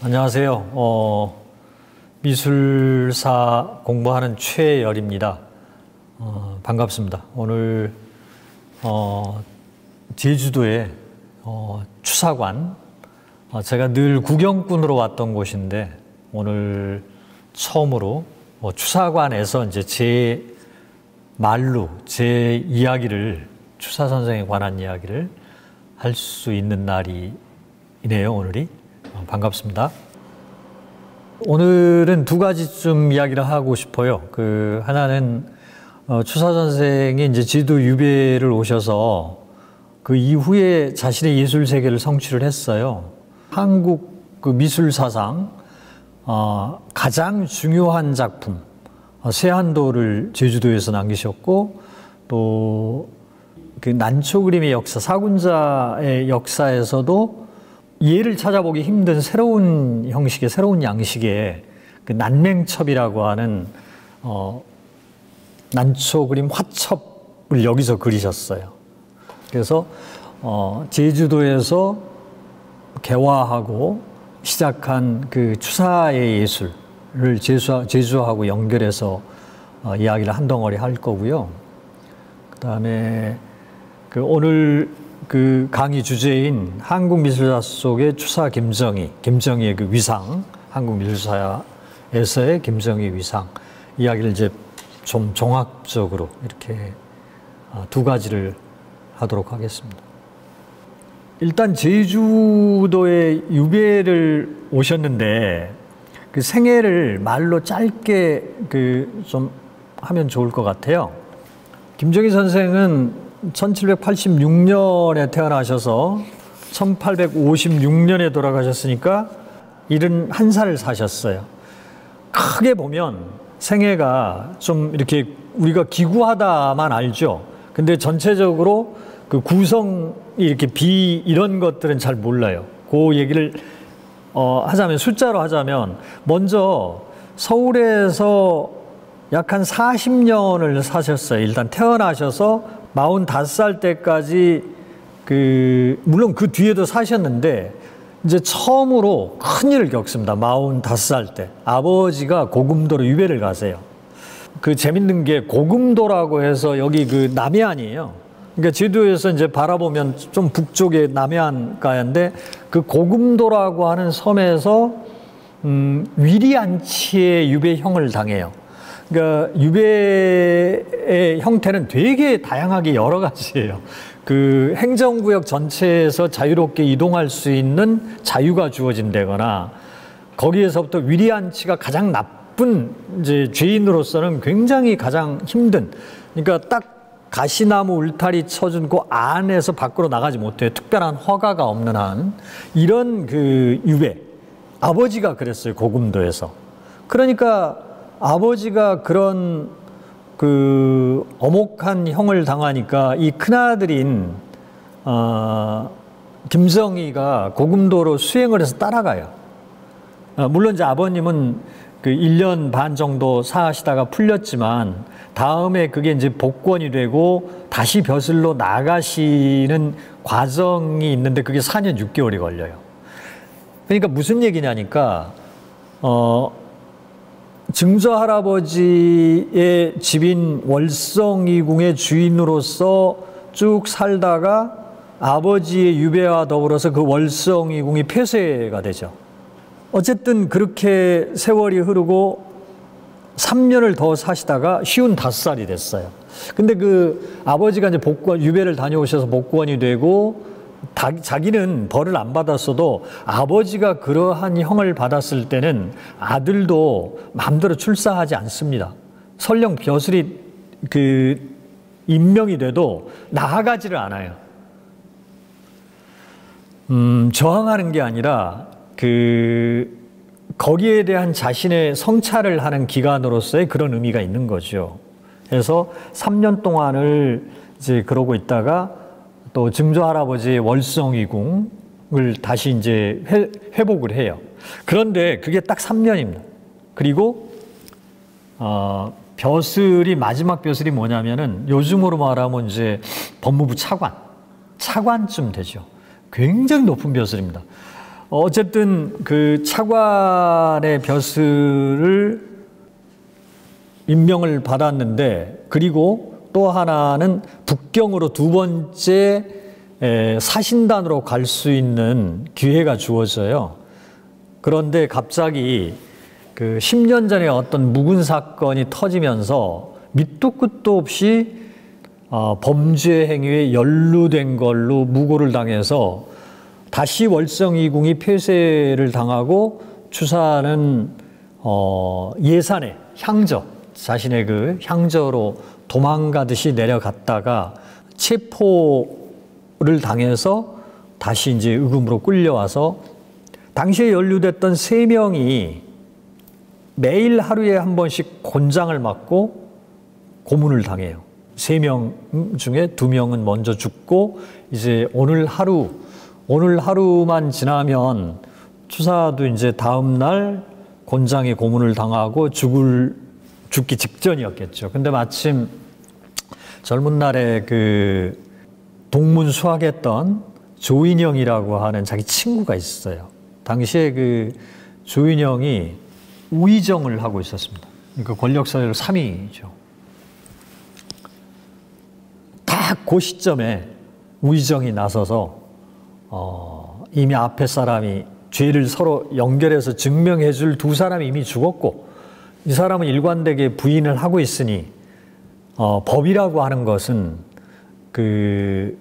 안녕하세요. 미술사 공부하는 최열입니다. 반갑습니다. 오늘 제주도의 추사관, 제가 늘 구경꾼으로 왔던 곳인데 오늘 처음으로 추사관에서 이제 제 말로 제 이야기를, 추사 선생에 관한 이야기를 할 수 있는 날이네요, 오늘이. 반갑습니다. 오늘은 두 가지쯤 이야기를 하고 싶어요. 하나는 추사 선생이 이제 제주도 유배를 오셔서 그 이후에 자신의 예술 세계를 성취를 했어요. 한국 미술 사상 가장 중요한 작품 세한도를 제주도에서 남기셨고, 또 그 난초 그림의 역사, 사군자의 역사에서도 예를 찾아보기 힘든 새로운 형식의, 새로운 양식의 그 난맹첩이라고 하는 난초 그림 화첩을 여기서 그리셨어요. 그래서 제주도에서 개화하고 시작한 그 추사의 예술을 제주하고 연결해서 이야기를 한 덩어리 할 거고요. 그다음에 오늘 그 강의 주제인 한국미술사 속의 추사 김정희의 그 위상, 한국미술사에서의 김정희 위상 이야기를 이제 좀 종합적으로 이렇게 두 가지를 하도록 하겠습니다. 일단 제주도에 유배를 오셨는데 그 생애를 말로 짧게 좀 하면 좋을 것 같아요. 김정희 선생은 1786년에 태어나셔서 1856년에 돌아가셨으니까 71살을 사셨어요. 크게 보면 생애가 좀 이렇게 우리가 기구하다만 알죠. 근데 전체적으로 그 구성이 이렇게 이런 것들은 잘 몰라요. 그 얘기를 하자면, 숫자로 하자면, 먼저 서울에서 약 한 40년을 사셨어요. 일단 태어나셔서 45살 때까지 물론 그 뒤에도 사셨는데 이제 처음으로 큰일을 겪습니다. 45살 때 아버지가 고금도로 유배를 가세요. 재밌는 게 고금도라고 해서 여기 남해안이에요. 그러니까 제주도에서 이제 바라보면 좀 북쪽에 남해안가인데 그 고금도라고 하는 섬에서 위리안치의 유배형을 당해요. 그러니까 유배의 형태는 되게 다양하게 여러 가지예요. 행정구역 전체에서 자유롭게 이동할 수 있는 자유가 주어진다거나, 거기에서부터 위리안치가 가장 나쁜 이제 죄인으로서는 굉장히 가장 힘든, 그러니까 딱 가시나무 울타리 쳐준 그 안에서 밖으로 나가지 못해요. 특별한 허가가 없는 한. 이런 유배. 아버지가 그랬어요, 고금도에서. 그러니까 아버지가 그런 엄혹한 형을 당하니까 이 큰아들인 김정희가 고금도로 수행을 해서 따라가요. 물론 이제 아버님은 1년 반 정도 사시다가 풀렸지만 다음에 그게 이제 복권이 되고 다시 벼슬로 나가시는 과정이 있는데 그게 4년 6개월이 걸려요. 그러니까 무슨 얘기냐니까 증조 할아버지의 집인 월성이궁의 주인으로서 쭉 살다가 아버지의 유배와 더불어서 그 월성이궁이 폐쇄가 되죠. 어쨌든 그렇게 세월이 흐르고 3년을 더 사시다가 55살이 됐어요. 근데 아버지가 이제 유배를 다녀오셔서 복권이 되고 자기는 벌을 안 받았어도 아버지가 그러한 형을 받았을 때는 아들도 마음대로 출사하지 않습니다. 설령 벼슬이 임명이 돼도 나아가지를 않아요. 저항하는 게 아니라 거기에 대한 자신의 성찰을 하는 기간으로서의 그런 의미가 있는 거죠. 그래서 3년 동안을 이제 그러고 있다가 또 증조 할아버지의 월성이궁을 다시 이제 회복을 해요. 그런데 그게 딱 3년입니다. 그리고 벼슬이, 마지막 벼슬이 뭐냐면은 요즘으로 말하면 이제 법무부 차관쯤 되죠. 굉장히 높은 벼슬입니다. 어쨌든 그 차관의 벼슬을 임명을 받았는데, 그리고 또 하나는 북경으로 두 번째 사신단으로 갈 수 있는 기회가 주어져요. 그런데 갑자기 그 10년 전에 어떤 묵은 사건이 터지면서 밑도 끝도 없이 범죄 행위에 연루된 걸로 무고를 당해서 다시 월성이궁이 폐쇄를 당하고 추사는 예산에 향저, 자신의 그 향저로 도망가듯이 내려갔다가 체포를 당해서 다시 이제 의금으로 끌려와서 당시에 연루됐던 3명이 매일 하루에 한 번씩 곤장을 맞고 고문을 당해요. 3명 중에 2명은 먼저 죽고, 이제 오늘 하루만 지나면 추사도 이제 다음 날 곤장에 고문을 당하고 죽기 직전이었겠죠. 근데 마침 젊은 날에 그 동문수학했던 조인영이라고 하는 자기 친구가 있어요. 당시에 그 조인영이 우의정을 하고 있었습니다. 그러니까 권력서열 3위죠. 딱 그 시점에 우의정이 나서서 이미 앞에 사람이 죄를 서로 연결해서 증명해 줄 2사람이 이미 죽었고, 이 사람은 일관되게 부인을 하고 있으니 법이라고 하는 것은 그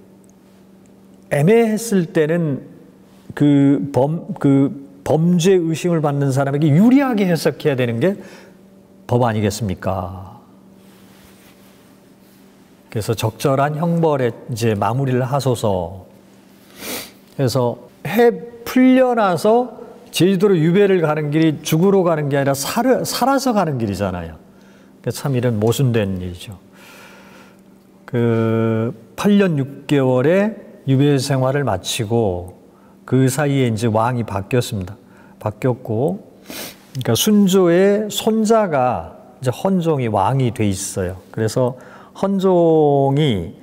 애매했을 때는 그 범죄 의심을 받는 사람에게 유리하게 해석해야 되는 게 법 아니겠습니까? 그래서 적절한 형벌에 이제 마무리를 하소서. 그래서 해 풀려나서 제주도로 유배를 가는 길이 죽으러 가는 게 아니라 살아서 가는 길이잖아요. 참 이런 모순된 일이죠. 그 8년 6개월의 유배 생활을 마치고 그 사이에 이제 왕이 바뀌었습니다. 바뀌었고, 그러니까 순조의 손자가 이제 헌종이 왕이 돼 있어요. 그래서 헌종이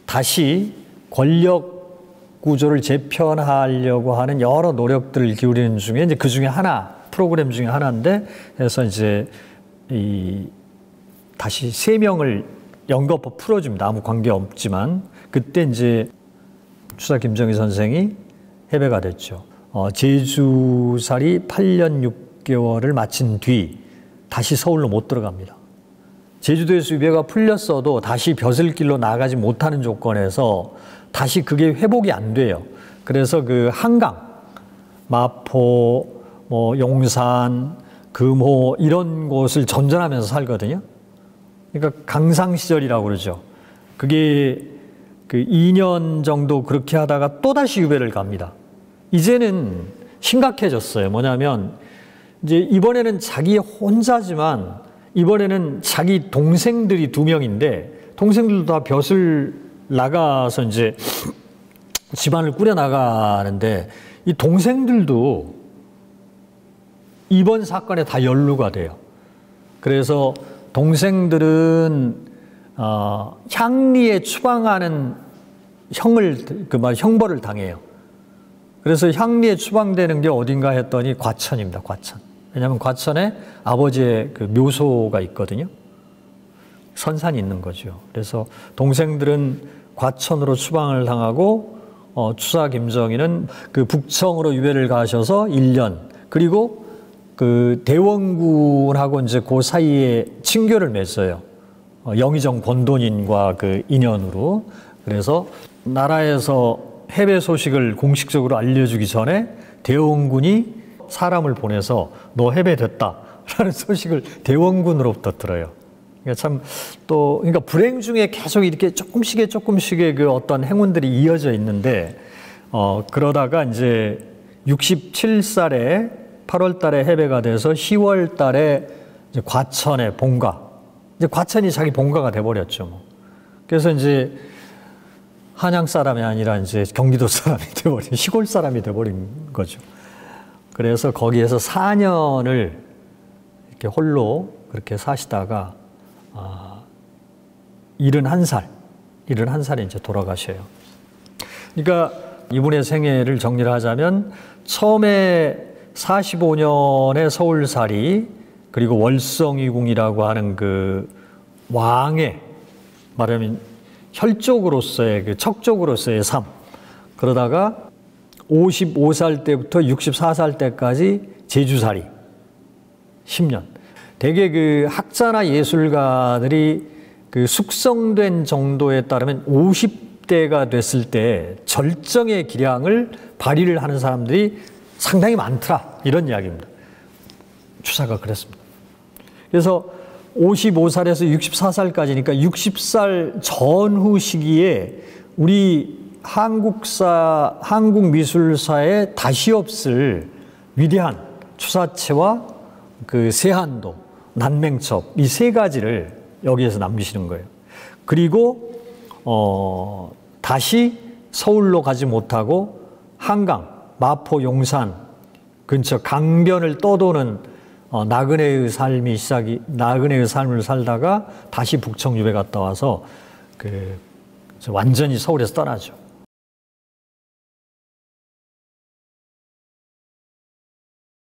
다시 권력 구조를 재편하려고 하는 여러 노력들을 기울이는 중에 이제 그 중에 하나, 프로그램 중에 하나인데, 그래서 이제 다시 3명을 연거푸 풀어줍니다. 아무 관계 없지만. 그때 이제 추사 김정희 선생이 해배가 됐죠. 제주살이 8년 6개월을 마친 뒤 다시 서울로 못 들어갑니다. 제주도에서 유배가 풀렸어도 다시 벼슬길로 나가지 못하는 조건에서 다시 그게 회복이 안 돼요. 그래서 그 한강, 마포, 용산, 금호 이런 곳을 전전하면서 살거든요. 그러니까 강상 시절이라고 그러죠. 그게 그 2년 정도 그렇게 하다가 또다시 유배를 갑니다. 이제는 심각해졌어요. 뭐냐면 이제 이번에는 자기 혼자지만 이번에는 자기 동생들이 2명인데 동생들도 다 벼슬 나가서 이제 집안을 꾸려 나가는데 이 동생들도 이번 사건에 다 연루가 돼요. 그래서 동생들은 향리에 추방하는 형벌을 당해요. 그래서 향리에 추방되는 게 어딘가 했더니 과천입니다. 과천. 왜냐하면 과천에 아버지의 그 묘소가 있거든요. 선산이 있는 거죠. 그래서 동생들은 과천으로 추방을 당하고 추사 김정희는 그 북청으로 유배를 가셔서 1년, 그리고 그 대원군하고 이제 그 사이에 친교를 맺어요. 영의정 권돈인과 그 인연으로. 그래서 나라에서 해배 소식을 공식적으로 알려주기 전에 대원군이 사람을 보내서 너 해배됐다라는 소식을 대원군으로부터 들어요. 그러니까 참 또 그러니까 불행 중에 계속 이렇게 조금씩의 그 어떤 행운들이 이어져 있는데 그러다가 이제 67살에 8월 달에 해배가 돼서 10월 달에 이제 과천에 본가. 이제 과천이 자기 본가가 돼 버렸죠. 뭐. 그래서 이제 한양 사람이 아니라 이제 경기도 사람이 돼 버린 시골 사람이 돼 버린 거죠. 그래서 거기에서 4년을 이렇게 홀로 그렇게 사시다가 71살에 이제 돌아가셔요. 그러니까 이분의 생애를 정리를 하자면 처음에 45년의 서울살이, 그리고 월성이궁이라고 하는 그 왕의 말하면 혈족으로서의 그 척족으로서의 삶, 그러다가 55살 때부터 64살 때까지 제주살이 10년. 대개 그 학자나 예술가들이 그 숙성된 정도에 따르면 50대가 됐을 때 절정의 기량을 발휘를 하는 사람들이 상당히 많더라, 이런 이야기입니다. 추사가 그랬습니다. 그래서 55살에서 64살까지니까 60살 전후 시기에 우리 한국 미술사에 다시 없을 위대한 추사체와 그 세한도, 난맹첩, 이 세 가지를 여기에서 남기시는 거예요. 그리고 다시 서울로 가지 못하고 한강, 마포, 용산 근처 강변을 떠도는 나그네의 삶을 살다가 다시 북청 유배 갔다 와서 완전히 서울에서 떠나죠.